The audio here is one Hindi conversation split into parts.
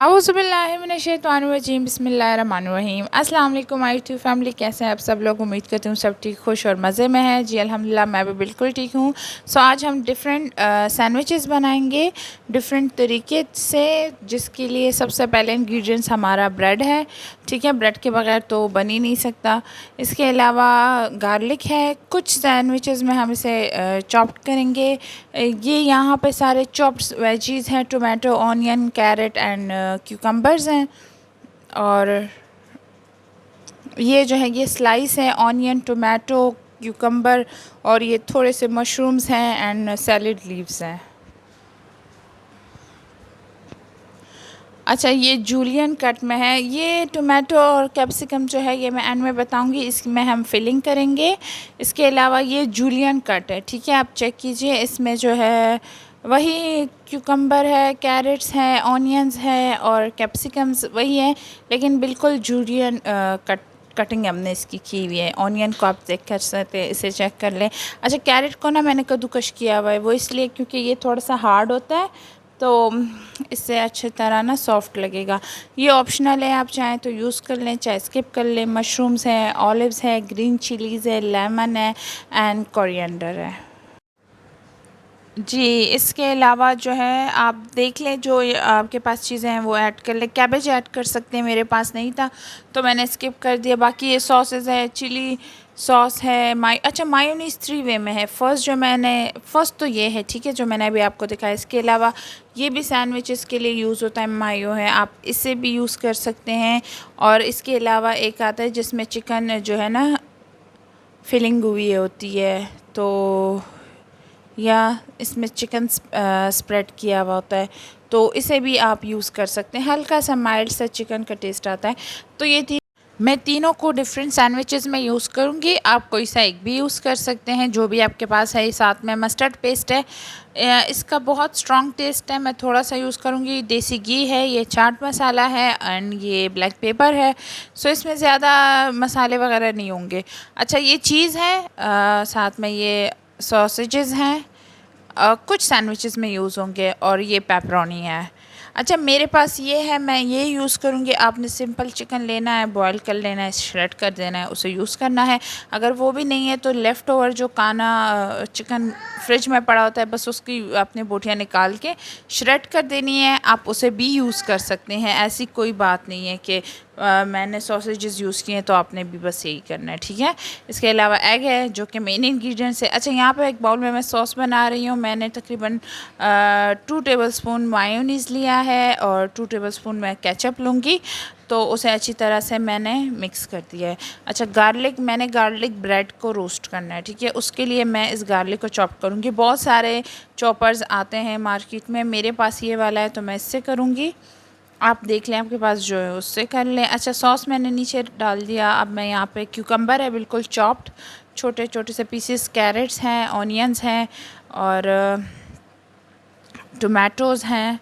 औज़ुबिल्लाहिमिनश्शैतानिर्रजीम बिस्मिल्लाहिर्रहमानिर्रहीम। अस्सलाम वालेकुम माय यूट्यूब फैमिली, कैसे हैं आप सब लोग। उम्मीद करती हूँ सब ठीक, खुश और मज़े में हैं। जी अल्हम्दुलिल्लाह, मैं भी बिल्कुल ठीक हूँ। आज हम डिफरेंट सैंडविचेस बनाएंगे डिफरेंट तरीके से, जिसके लिए सबसे पहले इंग्रेडिएंट्स हमारा ब्रेड है। ठीक है, ब्रेड के बगैर तो बन ही नहीं सकता। इसके अलावा गार्लिक है। कुछ सैंडविचेस में हम इसे चॉप्ड करेंगे। ये यहाँ पे सारे चॉप्ड वेजीज़ हैं, tomato, onion, carrot and cucumbers हैं। और ये जो है ये स्लाइस है, ऑनियन, टोमेटो, क्यूकम्बर, और ये थोड़े से मशरूम्स हैं एंड सैलड लीव्स हैं। अच्छा, ये जूलियन कट में है। ये टोमेटो और कैप्सिकम जो है ये मैं एंड में बताऊंगी, इसमें हम फिलिंग करेंगे। इसके अलावा ये जूलियन कट है। ठीक है, आप चेक कीजिए, इसमें जो है वही क्यूकम्बर है, कैरेट्स हैं, ऑनियंस है और कैप्सिकम्स वही है, लेकिन बिल्कुल जूलियन कटिंग हमने इसकी की हुई है। ऑनियन को आप चेक कर सकते हैं, इसे चेक कर लें। अच्छा, कैरेट को ना मैंने कद्दूकश किया हुआ है, वो इसलिए क्योंकि ये थोड़ा सा हार्ड होता है, तो इससे अच्छी तरह ना सॉफ्ट लगेगा। ये ऑप्शनल है, आप चाहें तो यूज़ कर लें, चाहे स्किप कर लें। मशरूम्स हैं, ऑलिव्स है, ग्रीन चिलीज़ है, लेमन है एंड कोरिएंडर है। जी, इसके अलावा जो है आप देख लें, जो आपके पास चीज़ें हैं वो ऐड कर लें। कैबेज ऐड कर सकते हैं, मेरे पास नहीं था तो मैंने स्किप कर दिया। बाकी ये सॉसेस है, चिली सॉस है, अच्छा मायोनीज़ 3 वे में है। फ़र्स्ट तो ये है, ठीक है, जो मैंने अभी आपको दिखाया। इसके अलावा ये भी सैंडविचेस के लिए यूज़ होता है, मायो है, आप इसे भी यूज़ कर सकते हैं। और इसके अलावा एक आता है जिसमें चिकन जो है ना फिलिंग हुई होती है, तो या इसमें चिकन स्प्रेड किया हुआ होता है, तो इसे भी आप यूज़ कर सकते हैं। हल्का सा माइल्ड सा चिकन का टेस्ट आता है। तो ये मैं तीनों को डिफरेंट सैंडविचेस में यूज़ करूँगी। आप कोई सा एक भी यूज़ कर सकते हैं, जो भी आपके पास है। साथ में मस्टर्ड पेस्ट है, इसका बहुत स्ट्रॉन्ग टेस्ट है, मैं थोड़ा सा यूज़ करूँगी। देसी घी है, ये चाट मसाला है एंड ये ब्लैक पेपर है। सो इसमें ज़्यादा मसाले वगैरह नहीं होंगे। अच्छा, ये चीज़ है, साथ में ये सॉसेजेस हैं, कुछ सैंडविचेस में यूज़ होंगे, और ये पेपरोनी है। अच्छा, मेरे पास ये है, मैं ये यूज़ करूँगी। आपने सिंपल चिकन लेना है, बॉईल कर लेना है, श्रेड कर देना है, उसे यूज़ करना है। अगर वो भी नहीं है तो लेफ़्ट ओवर जो काना चिकन फ्रिज में पड़ा होता है, बस उसकी आपने बोटियाँ निकाल के श्रेड कर देनी है। आप उसे भी यूज़ कर सकते हैं, ऐसी कोई बात नहीं है कि मैंने सॉसेजेस यूज़ किए हैं तो आपने भी बस यही करना है। ठीक है, इसके अलावा एग है, जो कि मेन इंग्रेडिएंट्स है। अच्छा, यहाँ पे एक बाउल में मैं सॉस बना रही हूँ। मैंने तकरीबन 2 टेबलस्पून मायोनीज़ लिया है और 2 टेबलस्पून मैं केचप लूँगी, तो उसे अच्छी तरह से मैंने मिक्स कर दिया है। अच्छा, मैंने गार्लिक ब्रेड को रोस्ट करना है। ठीक है, उसके लिए मैं इस गार्लिक को चॉप करूँगी। बहुत सारे चॉपर्स आते हैं मार्केट में, मेरे पास ये वाला है तो मैं इससे करूँगी। आप देख लें, आपके पास जो है उससे कर लें। अच्छा, सॉस मैंने नीचे डाल दिया। अब मैं यहाँ पे क्यूकम्बर है बिल्कुल चॉप्ड, छोटे छोटे से पीसेस, कैरेट्स हैं, ऑनियंस हैं और टोमेटोज़ हैं,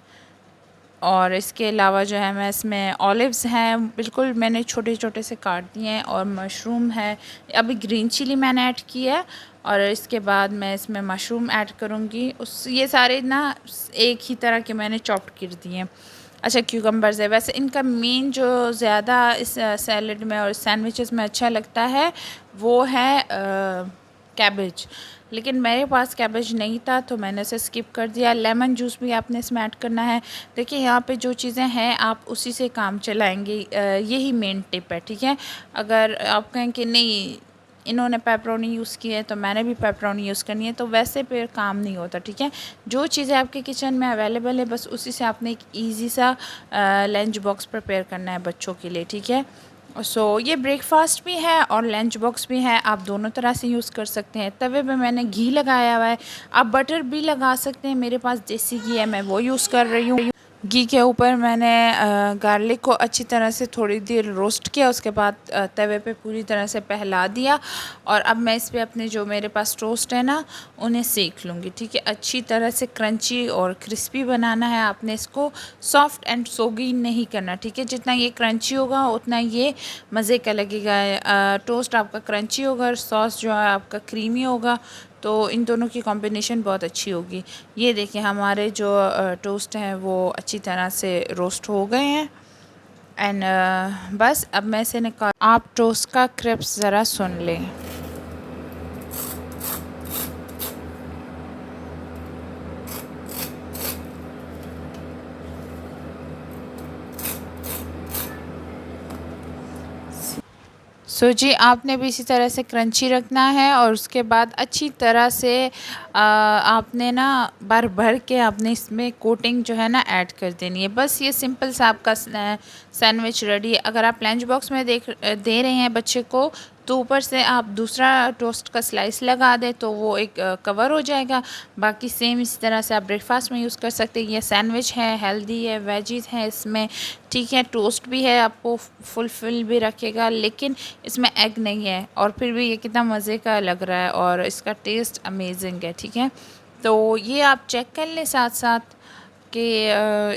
और इसके अलावा जो है मैं इसमें ऑलिव्स हैं, बिल्कुल मैंने छोटे छोटे से काट दिए हैं, और मशरूम है। अभी ग्रीन चिली मैंने ऐड की है, और इसके बाद मैं इसमें मशरूम ऐड करूँगी। ये सारे ना एक ही तरह के मैंने चॉप कर दिए हैं। अच्छा, क्यूकम्बर्स है। वैसे इनका मेन जो ज़्यादा इस सैलड में और सैंडविचेस में अच्छा लगता है वो है कैबेज, लेकिन मेरे पास कैबेज नहीं था तो मैंने इसे स्किप कर दिया। लेमन जूस भी आपने इसमें ऐड करना है। देखिए, यहाँ पे जो चीज़ें हैं आप उसी से काम चलाएंगे, यही मेन टिप है। ठीक है, अगर आप कहें कि नहीं इन्होंने पेपरोनी यूज़ की है तो मैंने भी पेपरोनी यूज़ करनी है, तो वैसे फिर काम नहीं होता। ठीक है, जो चीज़ें आपके किचन में अवेलेबल है बस उसी से आपने एक ईज़ी सा लंच बॉक्स प्रिपेयर करना है बच्चों के लिए। ठीक है, ये ब्रेकफास्ट भी है और लंच बॉक्स भी है, आप दोनों तरह से यूज़ कर सकते हैं। तवे पे मैंने घी लगाया हुआ है, आप बटर भी लगा सकते हैं। मेरे पास देसी घी है, मैं वो यूज़ कर रही हूँ। घी के ऊपर मैंने गार्लिक को अच्छी तरह से थोड़ी देर रोस्ट किया, उसके बाद तवे पे पूरी तरह से पहला दिया, और अब मैं इस पे अपने जो मेरे पास टोस्ट है ना उन्हें सेक लूँगी। ठीक है, अच्छी तरह से क्रंची और क्रिस्पी बनाना है आपने इसको, सॉफ्ट एंड सोगी नहीं करना। ठीक है, जितना ये क्रंची होगा उतना ये मज़े का लगेगा। टोस्ट आपका क्रंची होगा और सॉस जो है आपका क्रीमी होगा, तो इन दोनों की कॉम्बिनेशन बहुत अच्छी होगी। ये देखिए हमारे जो टोस्ट हैं वो अच्छी तरह से रोस्ट हो गए हैं। एंड बस अब मैं इसे निकाल, आप टोस्ट का क्रिप्स ज़रा सुन लें। जी आपने भी इसी तरह से क्रंची रखना है और उसके बाद अच्छी तरह से आपने ना भर भर के आपने इसमें कोटिंग जो है ना ऐड कर देनी है। बस ये सिंपल सा आपका सैंडविच रेडी है। अगर आप लंच बॉक्स में दे रहे हैं बच्चे को, तो ऊपर से आप दूसरा टोस्ट का स्लाइस लगा दें तो वो एक कवर हो जाएगा। बाकी सेम इसी तरह से आप ब्रेकफास्ट में यूज़ कर सकते हैं। ये सैंडविच है, हेल्दी है, वेजीज़ हैं इसमें, ठीक है, टोस्ट भी है, आपको फुलफिल भी रखेगा, लेकिन इसमें एग नहीं है। और फिर भी ये कितना मज़े का लग रहा है और इसका टेस्ट अमेजिंग है, ठीक है। तो ये आप चेक कर लें साथ साथ कि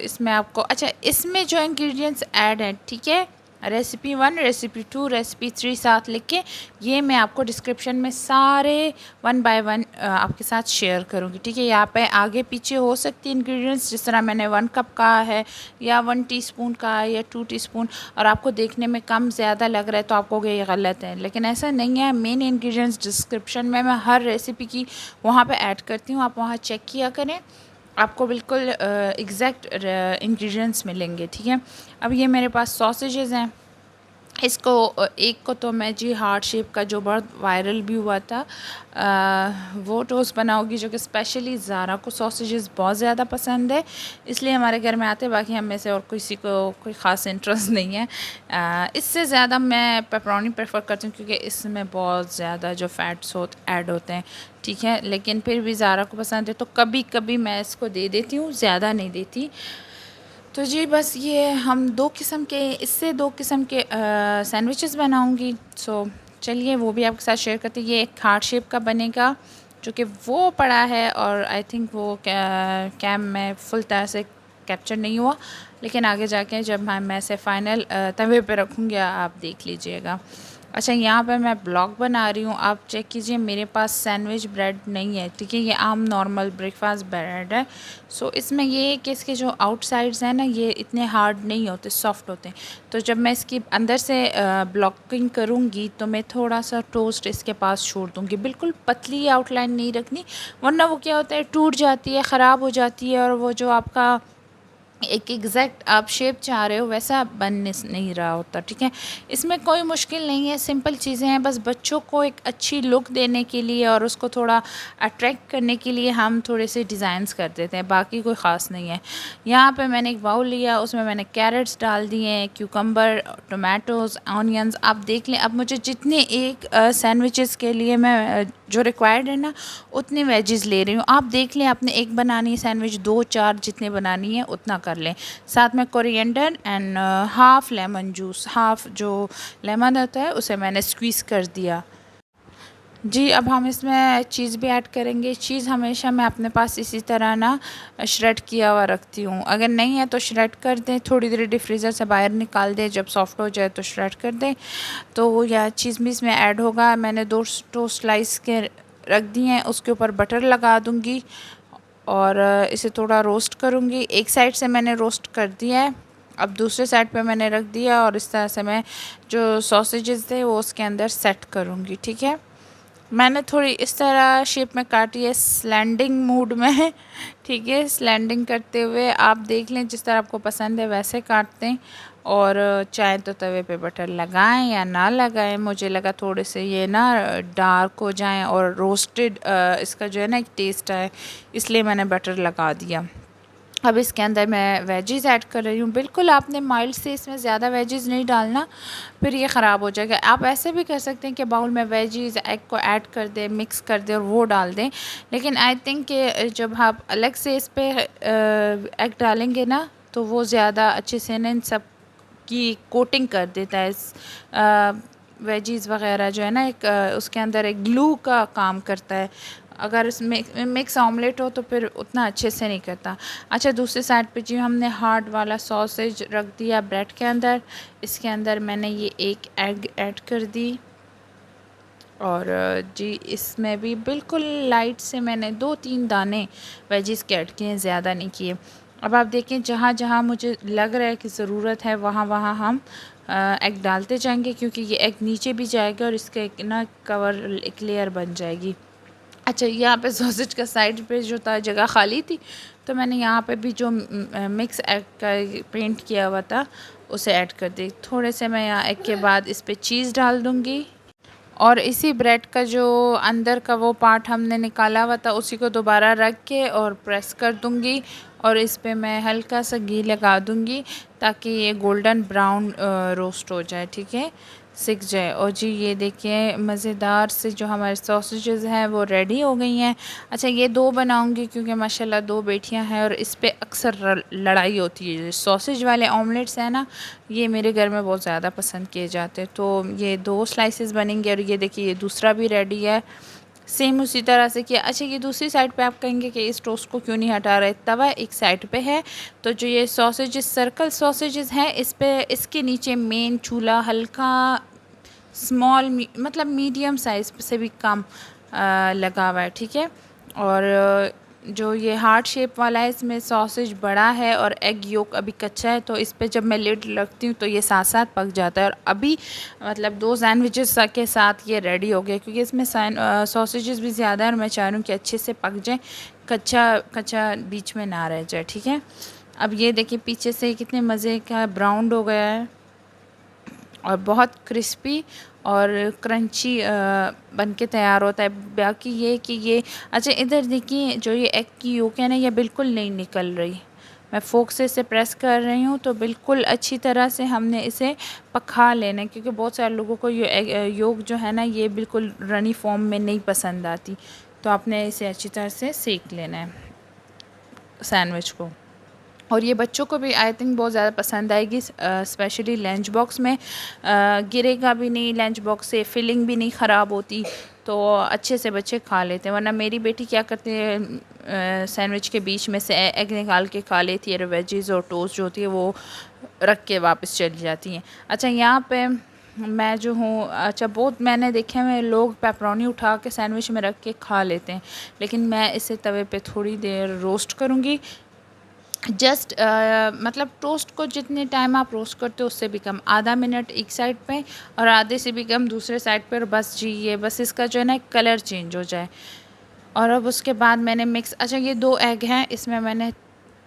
इसमें आपको, अच्छा इसमें जो इंग्रेडिएंट्स ऐड हैं, ठीक है, रेसिपी 1, रेसिपी 2, रेसिपी 3 साथ लिख के, ये मैं आपको डिस्क्रिप्शन में सारे 1 बाय 1 आपके साथ शेयर करूँगी, ठीक है। यहाँ पे आगे पीछे हो सकती है इंग्रेडिएंट्स, जिस तरह मैंने 1 कप का है या 1 टीस्पून का है या 2 टीस्पून, और आपको देखने में कम ज़्यादा लग रहा है तो आपको ये गलत है, लेकिन ऐसा नहीं है। मेन इंग्रेडिएंट्स डिस्क्रिप्शन में मैं हर रेसिपी की वहाँ पे ऐड करती हूँ, आप वहाँ चेक किया करें, आपको बिल्कुल एग्जैक्ट इंग्रेडिएंट्स मिलेंगे, ठीक है। अब ये मेरे पास सॉसेजेस हैं। इसको एक को तो मैं जी हार्ट शेप का जो बहुत वायरल भी हुआ था वो टोस्ट बनाओगी, जो कि स्पेशली ज़ारा को सॉसेजेस बहुत ज़्यादा पसंद है, इसलिए हमारे घर में आते हैं। बाकी हम में से और किसी को कोई ख़ास इंटरेस्ट नहीं है। इससे ज़्यादा मैं पेपरोनी प्रेफर करती हूँ क्योंकि इसमें बहुत ज़्यादा जो फैट्स ऐड होते हैं, ठीक है। लेकिन फिर भी ज़ारा को पसंद है तो कभी कभी मैं इसको दे देती हूँ, ज़्यादा नहीं देती। तो जी बस ये हम दो किस्म के सैंडविचेस बनाऊंगी। चलिए वो भी आपके साथ शेयर करते हैं। ये एक हार्ट शेप का बनेगा जो कि वो पड़ा है और आई थिंक वो कैम में फुल तरह से कैप्चर नहीं हुआ, लेकिन आगे जाके जब मैं इसे फ़ाइनल तवे पे रखूँगी आप देख लीजिएगा। अच्छा यहाँ पर मैं ब्लॉग बना रही हूँ, आप चेक कीजिए, मेरे पास सैंडविच ब्रेड नहीं है, ठीक है। ये आम नॉर्मल ब्रेकफास्ट ब्रेड है। इसमें ये है कि इसके जो आउटसाइड्स हैं ना, ये इतने हार्ड नहीं होते, सॉफ्ट होते हैं। तो जब मैं इसकी अंदर से ब्लॉकिंग करूँगी तो मैं थोड़ा सा टोस्ट इसके पास छोड़ दूँगी, बिल्कुल पतली आउटलाइन नहीं रखनी, वरना वो क्या होता है, टूट जाती है, ख़राब हो जाती है, और वो जो आपका एक एग्जैक्ट आप शेप चाह रहे हो वैसा बन नहीं रहा होता, ठीक है। इसमें कोई मुश्किल नहीं है, सिंपल चीज़ें हैं, बस बच्चों को एक अच्छी लुक देने के लिए और उसको थोड़ा अट्रैक्ट करने के लिए हम थोड़े से डिज़ाइंस कर देते हैं, बाकी कोई ख़ास नहीं है। यहाँ पे मैंने एक बाउल लिया, उसमें मैंने कैरेट्स डाल दिए हैं, क्यूकम्बर, टोमेटोज़, ऑनियंस, आप देख लें। अब मुझे जितने एक सैंडविचेस के लिए मैं जो रिक्वायर्ड है ना, उतनी वेजेस ले रही हूँ। आप देख लें, आपने एक बनानी है सैंडविच, 2-4 जितने बनानी है उतना कर लें। साथ में coriander and half lemon juice, half जो लेमन होता है उसे मैंने स्क्वीज़ कर दिया। जी अब हम इसमें चीज़ भी ऐड करेंगे। चीज़ हमेशा मैं अपने पास इसी तरह ना श्रेड किया हुआ रखती हूँ, अगर नहीं है तो श्रेड कर दें, थोड़ी देर डीप फ्रीज़र से बाहर निकाल दें, जब सॉफ्ट हो जाए तो श्रेड कर दें, तो यह चीज़ भी इसमें ऐड होगा। मैंने 2 टोस्ट स्लाइस के रख दिए हैं, उसके ऊपर बटर लगा दूँगी और इसे थोड़ा रोस्ट करूँगी। एक साइड से मैंने रोस्ट कर दिया है, अब दूसरे साइड पे मैंने रख दिया और इस तरह से मैं जो सॉसेजेस थे वो उसके अंदर सेट करूँगी, ठीक है। मैंने थोड़ी इस तरह शेप में काटी है, स्लैंडिंग मूड में, ठीक है। स्लैंडिंग करते हुए आप देख लें, जिस तरह आपको पसंद है वैसे काटते हैं, और चाहे तो तवे पे बटर लगाएं या ना लगाएं। मुझे लगा थोड़े से ये ना डार्क हो जाएं और रोस्टेड इसका जो है ना एक टेस्ट आए, इसलिए मैंने बटर लगा दिया। अब इसके अंदर मैं वेजीज़ ऐड कर रही हूँ। बिल्कुल आपने माइल्ड से इसमें ज़्यादा वेजीज़ नहीं डालना, फिर ये ख़राब हो जाएगा। आप ऐसे भी कर सकते हैं कि बाउल में वेजीज़ एग को ऐड कर दें, मिक्स कर दें और वो डाल दें, लेकिन आई थिंक कि जब आप अलग से इस पर एग डालेंगे ना तो वो ज़्यादा अच्छे से ना इन सब की कोटिंग कर देता है। इस वेजीज़ वग़ैरह जो है ना, एक उसके अंदर एक ग्लू का काम करता है। अगर इसमें मिक्स ऑमलेट हो तो फिर उतना अच्छे से नहीं करता। अच्छा दूसरी साइड पे जी हमने हार्ड वाला सॉसेज रख दिया ब्रेड के अंदर, इसके अंदर मैंने ये एक एग ऐड कर दी और जी इसमें भी बिल्कुल लाइट से मैंने 2-3 दाने वेजिस के ऐड किए हैं, ज़्यादा नहीं किए। अब आप देखें जहाँ जहाँ मुझे लग रहा है कि ज़रूरत है वहाँ वहाँ हम एग डालते जाएंगे, क्योंकि ये एग नीचे भी जाएगा और इसका एक ना कवर एक लेयर बन जाएगी। अच्छा, यहाँ पे सॉसेज का साइड पे जो था जगह खाली थी, तो मैंने यहाँ पे भी जो मिक्स एग का पेंट किया हुआ था उसे ऐड कर दी। थोड़े से मैं यहाँ एग के बाद इस पर चीज़ डाल दूँगी और इसी ब्रेड का जो अंदर का वो पार्ट हमने निकाला हुआ था उसी को दोबारा रख के और प्रेस कर दूँगी और इस पे मैं हल्का सा घी लगा दूँगी ताकि ये गोल्डन ब्राउन रोस्ट हो जाए, ठीक है, सिक जाए। और जी ये देखिए मज़ेदार से जो हमारे सॉसेजेस हैं वो रेडी हो गई हैं। अच्छा, ये 2 बनाऊंगी क्योंकि माशाल्लाह 2 बेटियां हैं और इस पे अक्सर लड़ाई होती है। सॉसेज वाले ऑमलेट्स हैं ना, ये मेरे घर में बहुत ज़्यादा पसंद किए जाते हैं। तो ये 2 स्लाइसेस बनेंगे और ये देखिए ये दूसरा भी रेडी है, सेम उसी तरह से किया। अच्छा, ये दूसरी साइड पे आप कहेंगे कि इस टोस्ट को क्यों नहीं हटा रहे, तवा एक साइड पे है, तो जो ये सॉसेजेस सर्कल सॉसेजेस हैं इस पे इसके नीचे मेन चूल्हा हल्का स्मॉल मतलब मीडियम साइज़ से भी कम लगा हुआ है, ठीक है। और जो ये हार्ट शेप वाला है इसमें सॉसेज बड़ा है और एग योक अभी कच्चा है, तो इस पे जब मैं लिड रखती हूँ तो ये साथ साथ पक जाता है। और अभी मतलब 2 सैंडविचेस के साथ ये रेडी हो गया, क्योंकि इसमें सॉसेजेस भी ज़्यादा है और मैं चाह रही हूँ कि अच्छे से पक जाए, कच्चा कच्चा बीच में ना रह जाए, ठीक है। अब ये देखिए पीछे से कितने मज़े का ब्राउन हो गया है और बहुत क्रिस्पी और क्रंची बन के तैयार होता है। बाकी ये कि ये अच्छा इधर देखिए जो ये एग की योक है ना, ये बिल्कुल नहीं निकल रही। मैं फोक से इसे प्रेस कर रही हूँ तो बिल्कुल अच्छी तरह से हमने इसे पका लेना है, क्योंकि बहुत सारे लोगों को ये योक जो है ना ये बिल्कुल रनी फॉर्म में नहीं पसंद आती, तो आपने इसे अच्छी तरह से सेक लेना है सैंडविच को। और ये बच्चों को भी आई थिंक बहुत ज़्यादा पसंद आएगी, स्पेशली लंच बॉक्स में गिरेगा भी नहीं, लंच बॉक्स से फिलिंग भी नहीं ख़राब होती, तो अच्छे से बच्चे खा लेते हैं। वरना मेरी बेटी क्या करती है सैंडविच के बीच में से एग निकाल के खा लेती है और वेजीज़ और टोस्ट जो होती है वो रख के वापस चली जाती हैं। अच्छा, यहाँ पे मैं जो हूँ, अच्छा बहुत मैंने देखे हुए लोग पेपरोनी उठा के सैंडविच में रख के खा लेते हैं, लेकिन मैं इसे तवे पे थोड़ी देर रोस्ट करूँगी। जस्ट मतलब टोस्ट को जितने टाइम आप रोस्ट करते हो उससे भी कम, आधा मिनट एक साइड पे और आधे से भी कम दूसरे साइड पर, बस जी ये बस इसका जो है ना कलर चेंज हो जाए। और अब उसके बाद मैंने मिक्स, अच्छा ये 2 एग हैं, इसमें मैंने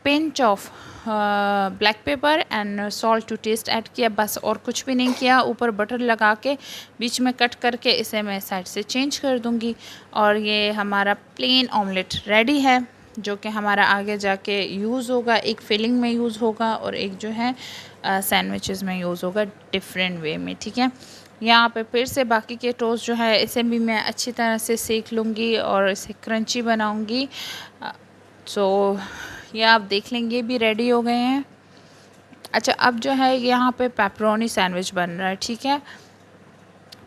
pinch of black pepper and salt to taste add किया, बस और कुछ भी नहीं किया। ऊपर बटर लगा के बीच में कट करके इसे मैं साइड से चेंज कर दूँगी और ये हमारा प्लेन ऑमलेट रेडी है, जो कि हमारा आगे जाके यूज़ होगा, एक फिलिंग में यूज़ होगा और एक जो है सैंडविचेस में यूज़ होगा डिफरेंट वे में, ठीक है। यहाँ पे फिर से बाकी के टोस्ट जो है इसे भी मैं अच्छी तरह से सेक लूँगी और इसे क्रंची बनाऊँगी। सो ये आप देख लेंगे भी रेडी हो गए हैं। अच्छा, अब जो है यहाँ पे पेपरोनी सैंडविच बन रहा है, ठीक है।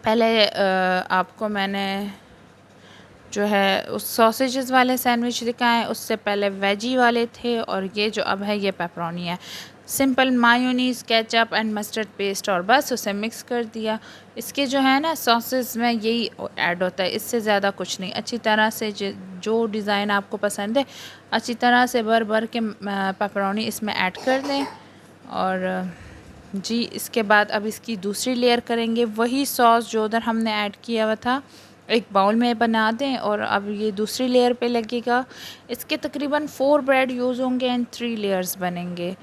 पहले आपको मैंने जो है उस सॉसेजेस वाले सैंडविच दिखाएं, उससे पहले वेजी वाले थे, और ये जो अब है ये पेपरोनी है। Simple mayonnaise, ketchup and mustard paste और बस उसे मिक्स कर दिया। इसके जो है ना सॉसेस में यही ऐड होता है, इससे ज़्यादा कुछ नहीं। अच्छी तरह से जो डिज़ाइन आपको पसंद है अच्छी तरह से भर भर के पेपरोनी इसमें ऐड कर दें। और जी इसके बाद अब इसकी दूसरी लेयर करेंगे, वही सॉस जो उधर हमने ऐड किया हुआ था एक बाउल में बना दें और अब ये दूसरी लेयर पे लगेगा। इसके तकरीबन 4 ब्रेड यूज़ होंगे एंड 3 लेयर्स बनेंगे।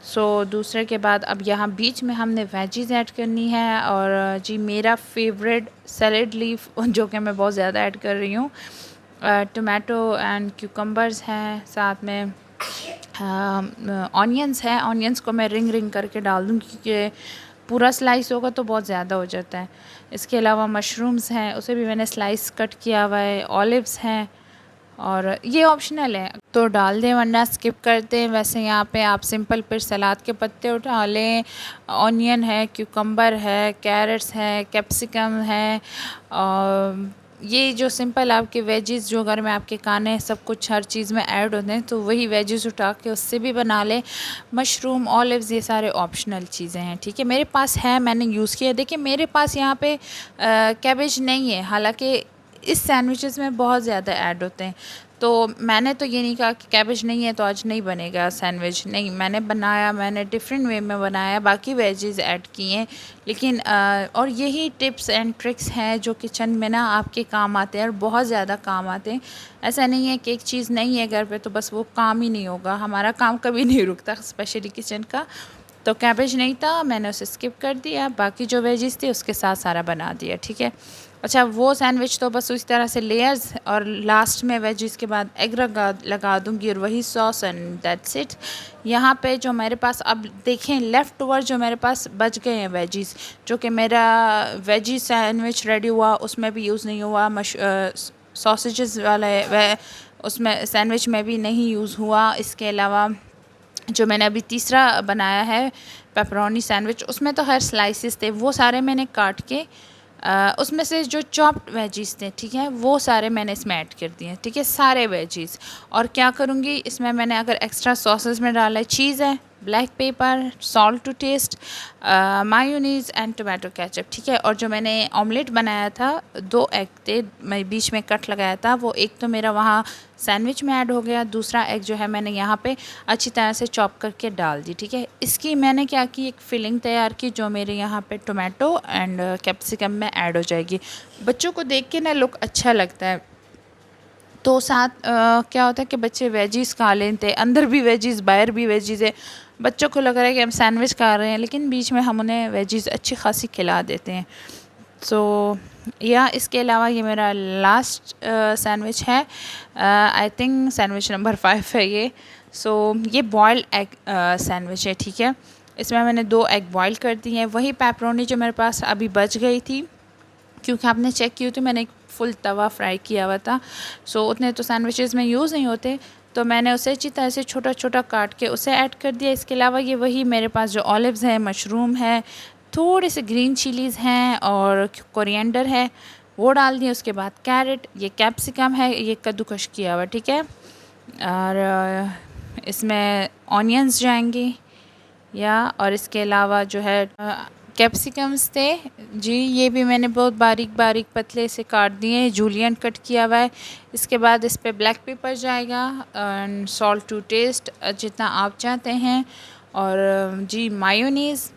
सो दूसरे के बाद अब यहाँ बीच में हमने वेजीज़ ऐड करनी है, और जी मेरा फेवरेट सैलेड लीफ जो कि मैं बहुत ज़्यादा ऐड कर रही हूँ, टोमेटो एंड क्यूकम्बर्स हैं, साथ में ऑनियंस है। ऑनियंस को मैं रिंग रिंग करके डाल दूँ क्योंकि पूरा स्लाइस होगा तो बहुत ज़्यादा हो जाता है। इसके अलावा मशरूम्स हैं, उसे भी मैंने स्लाइस कट किया हुआ है। ऑलिव्स हैं और ये ऑप्शनल है तो डाल दें वरना स्किप कर दें। वैसे यहाँ पे आप सिंपल फिर सलाद के पत्ते उठा लें, ऑनियन है, क्यूकम्बर है, कैरेट्स है, कैप्सिकम है, और ये जो सिंपल आपके वेजेस जो घर में आपके खाने सब कुछ हर चीज़ में ऐड होते हैं, तो वही वेजेस उठा के उससे भी बना लें। मशरूम, ऑलिव्स, ये सारे ऑप्शनल चीज़ें हैं, ठीक है। मेरे पास है, मैंने यूज़ किया। देखिए मेरे पास यहाँ पे कैबेज नहीं है, हालांकि इस सैंडविचेस में बहुत ज़्यादा ऐड होते हैं। तो मैंने तो ये नहीं कहा कि कैबेज नहीं है तो आज नहीं बनेगा सैंडविच, नहीं, मैंने बनाया, मैंने डिफरेंट वे में बनाया, बाकी वेजेस ऐड किए हैं। लेकिन और यही टिप्स एंड ट्रिक्स हैं जो किचन में ना आपके काम आते हैं और बहुत ज़्यादा काम आते हैं। ऐसा नहीं है कि एक चीज़ नहीं है घर पे तो बस वो काम ही नहीं होगा, हमारा काम कभी नहीं रुकता, स्पेशली किचन का। तो कैबेज नहीं था, मैंने उसे स्किप कर दिया, बाकी जो वेजेस थे उसके साथ सारा बना दिया, ठीक है। अच्छा, वो सैंडविच तो बस उस तरह से लेयर्स, और लास्ट में वेजिस के बाद एग लगा दूंगी और वही सॉस, एंड दैट्स इट। यहाँ पे जो मेरे पास, अब देखें लेफ़्ट ओवर जो मेरे पास बच गए हैं वेजिस, जो कि मेरा वेजी सैंडविच रेडी हुआ उसमें भी यूज़ नहीं हुआ, सॉसेजेस वाला वह उसमें सैंडविच में भी नहीं यूज़ हुआ। इसके अलावा जो मैंने अभी तीसरा बनाया है पेपरोनी सैंडविच, उसमें तो हर स्लाइसेस थे, वो सारे मैंने काट के उसमें से जो चॉप्ड वेजीज़ थे, ठीक है, वो सारे मैंने इसमें ऐड कर दिए, ठीक है, सारे वेजीज़। और क्या करूँगी इसमें, मैंने अगर एक्स्ट्रा सॉसेस में डाला है, चीज़ है, black pepper, salt to taste, mayonnaise and tomato ketchup, ठीक है। और जो मैंने ऑमलेट बनाया था, 2 एग थे, मैं बीच में कट लगाया था, वो एक तो मेरा वहाँ सैंडविच में ऐड हो गया, दूसरा एग जो है मैंने यहाँ पे अच्छी तरह से चॉप करके डाल दी, ठीक है। इसकी मैंने क्या की, एक फिलिंग तैयार की जो मेरे यहाँ पे टोमेटो एंड कैप्सिकम में ऐड हो जाएगी। बच्चों को देख के ना लुक अच्छा लगता है, तो साथ क्या होता है कि बच्चे वेजीज़ खा लेते हैं, अंदर भी वेजीज़ बाहर भी वेजीज़ है, बच्चों को लग रहा है कि हम सैंडविच खा रहे हैं, लेकिन बीच में हम उन्हें वेजीज़ अच्छी खासी खिला देते हैं। सो या इसके अलावा ये मेरा लास्ट सैंडविच है, आई थिंक सैंडविच नंबर 5 है ये। सो ये बॉयल्ड एग सैंडविच है, ठीक है। इसमें मैंने 2 एग बॉयल कर दिए हैं, वही पेपरोनी जो मेरे पास अभी बच गई थी, क्योंकि आपने चेक की थी मैंने एक फुल तवा फ्राई किया हुआ था। सो उतने तो सैंडविचेस में यूज़ नहीं होते, तो मैंने उसे अच्छी तरह से छोटा छोटा काट के उसे ऐड कर दिया। इसके अलावा ये वही मेरे पास जो ऑलिव्स है, मशरूम है, थोड़े से ग्रीन चिलीज़ हैं और कोरिएंडर है, वो डाल दिए। उसके बाद कैरेट, ये कैप्सिकम है, ये कद्दूकश किया हुआ, ठीक है। और इसमें ऑनियंस जाएंगे और इसके अलावा जो है कैप्सिकम्स थे जी, ये भी मैंने बहुत बारीक बारीक पतले से काट दिए, जूलियन कट किया हुआ है। इसके बाद इस पर ब्लैक पेपर जाएगा एंड सॉल्ट टू टेस्ट जितना आप चाहते हैं, और जी मायोनीज़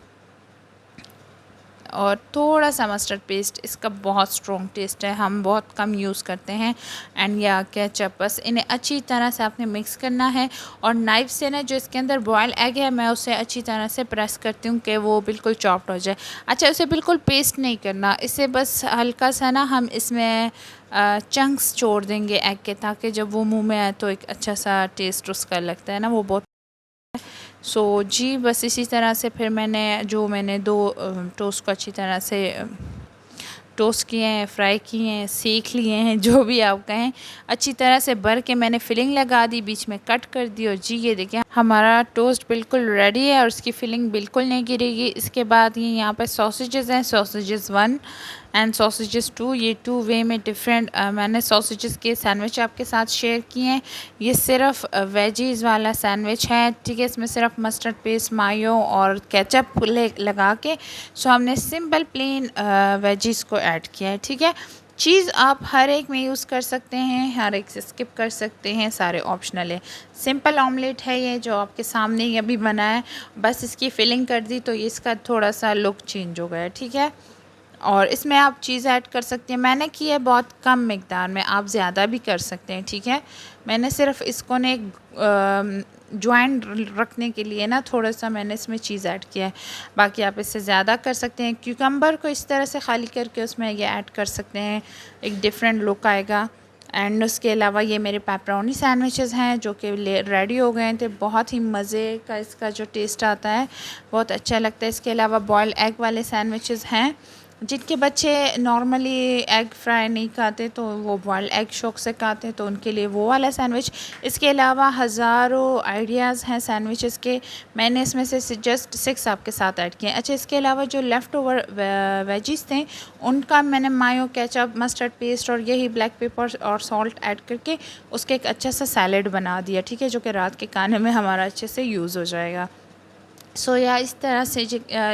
और थोड़ा सा मस्टर्ड पेस्ट, इसका बहुत स्ट्रॉन्ग टेस्ट है, हम बहुत कम यूज़ करते हैं, एंड या केचप। बस इन्हें अच्छी तरह से आपने मिक्स करना है, और नाइफ़ से ना जो इसके अंदर बॉयल एग है मैं उसे अच्छी तरह से प्रेस करती हूँ कि वो बिल्कुल चॉप्ड हो जाए। अच्छा, उसे बिल्कुल पेस्ट नहीं करना, इसे बस हल्का सा ना हम इसमें चंक्स छोड़ देंगे एग के, ताकि जब वो मुँह में आए तो एक अच्छा सा टेस्ट उसका लगता है ना, वो बहुत। सो जी बस इसी तरह से फिर मैंने 2 टोस्ट को अच्छी तरह से टोस्ट किए हैं, फ्राई किए हैं, सेक लिए हैं, जो भी आप कहें, अच्छी तरह से भर के मैंने फिलिंग लगा दी, बीच में कट कर दी, और जी ये देखिए हमारा टोस्ट बिल्कुल रेडी है और उसकी फिलिंग बिल्कुल नहीं गिरेगी। इसके बाद ये यहाँ पे सॉसेजेस हैं, सॉसेजेस 1 एंड सॉसेजेस 2, ये 2 वे में डिफरेंट मैंने सॉसेजेस के सैंडविच आपके साथ शेयर किए हैं। ये सिर्फ वेजीज़ वाला सैंडविच है, ठीक है, इसमें सिर्फ मस्टर्ड पेस्ट, मायो और केचप लगा के, सो हमने सिंपल प्लेन वेजीज़ को ऐड किया है, ठीक है। चीज़ आप हर एक में यूज़ कर सकते हैं, हर एक से स्किप कर सकते हैं, सारे ऑप्शनल है। सिंपल ऑमलेट है ये जो आपके सामने ही अभी बना है, बस इसकी फिलिंग कर दी तो इसका थोड़ा सा लुक चेंज हो गया, ठीक है। और इसमें आप चीज़ ऐड कर सकते हैं, मैंने की है बहुत कम मिकदार में, आप ज़्यादा भी कर सकते हैं, ठीक है। मैंने सिर्फ इसको ने जॉइंट रखने के लिए ना थोड़ा सा मैंने इसमें चीज़ ऐड किया है, बाकी आप इससे ज़्यादा कर सकते हैं। क्यूकम्बर को इस तरह से खाली करके उसमें ये ऐड कर सकते हैं, एक डिफरेंट लुक आएगा। एंड उसके अलावा ये मेरे पेपरोनी सैंडविचेस हैं जो कि रेडी हो गए थे, बहुत ही मज़े का इसका जो टेस्ट आता है बहुत अच्छा लगता है। इसके अलावा बॉयल एग वाले सैंडविचेस हैं जिनके बच्चे नॉर्मली एग फ्राई नहीं खाते तो वो बॉइल्ड एग शौक से खाते हैं, तो उनके लिए वो वाला सैंडविच। इसके अलावा हज़ारों आइडियाज़ हैं सैंडविचेस के, मैंने इसमें से जस्ट 6 आपके साथ ऐड किए। अच्छा, इसके अलावा जो लेफ़्ट ओवर वेजिज़ थे उनका मैंने मायो, केचप, मस्टर्ड पेस्ट और यही ब्लैक पेपर और सॉल्ट ऐड करके उसके एक अच्छा सा सैलेड बना दिया, ठीक है, जो कि रात के खाने में हमारा अच्छे से यूज़ हो जाएगा। सो या इस तरह से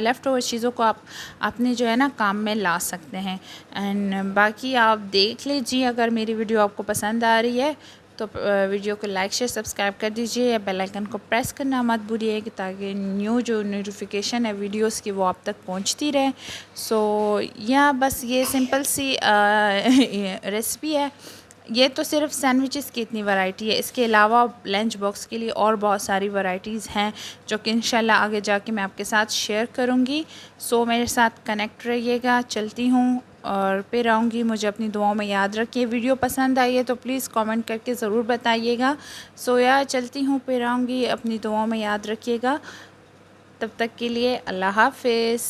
लेफ़्ट ओवर चीज़ों को आप अपने जो है ना काम में ला सकते हैं। एंड बाकी आप देख लीजिए, अगर मेरी वीडियो आपको पसंद आ रही है तो वीडियो को लाइक शेयर सब्सक्राइब कर दीजिए, या बेल आइकन को प्रेस करना मत भूलिए ताकि न्यू जो नोटिफिकेशन है वीडियोस की वो आप तक पहुंचती रहे। सो या बस ये सिंपल सी रेसिपी है। ये तो सिर्फ सैंडविचेस की इतनी वैरायटी है, इसके अलावा लंच बॉक्स के लिए और बहुत सारी वैरायटीज़ हैं जो कि इंशाल्लाह आगे जाके मैं आपके साथ शेयर करूँगी। सो मेरे साथ कनेक्ट रहिएगा, चलती हूँ और फिर आऊँगी। मुझे अपनी दुआओं में याद रखिए। वीडियो पसंद आई है तो प्लीज़ कमेंट करके ज़रूर बताइएगा। सो यार चलती हूँ, फिर आऊँगी, अपनी दुआओं में याद रखिएगा। तब तक के लिए अल्लाह हाफ़िज़।